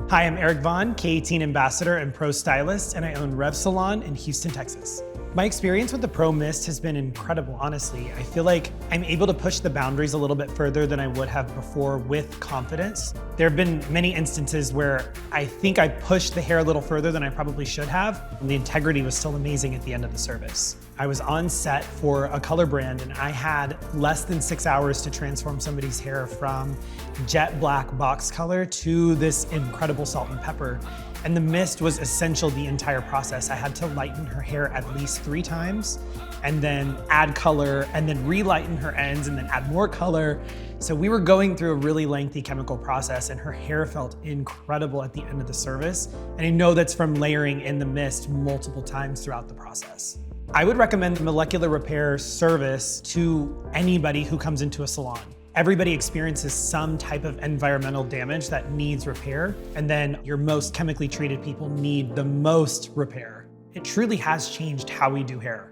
Hi, I'm Eric Vaughn, K18 ambassador and pro stylist, and I own Rev Salon in Houston, Texas. My experience with the Pro Mist has been incredible, honestly. I feel like I'm able to push the boundaries a little bit further than I would have before with confidence. There have been many instances where I think I pushed the hair a little further than I probably should have, and the integrity was still amazing at the end of the service. I was on set for a color brand and I had less than 6 hours to transform somebody's hair from jet black box color to this incredible salt and pepper. And the mist was essential the entire process. I had to lighten her hair at least 3 times and then add color and then relighten her ends and then add more color. So we were going through a really lengthy chemical process and her hair felt incredible at the end of the service. And I know that's from layering in the mist multiple times throughout the process. I would recommend the molecular repair service to anybody who comes into a salon. Everybody experiences some type of environmental damage that needs repair, and then your most chemically treated people need the most repair. It truly has changed how we do hair.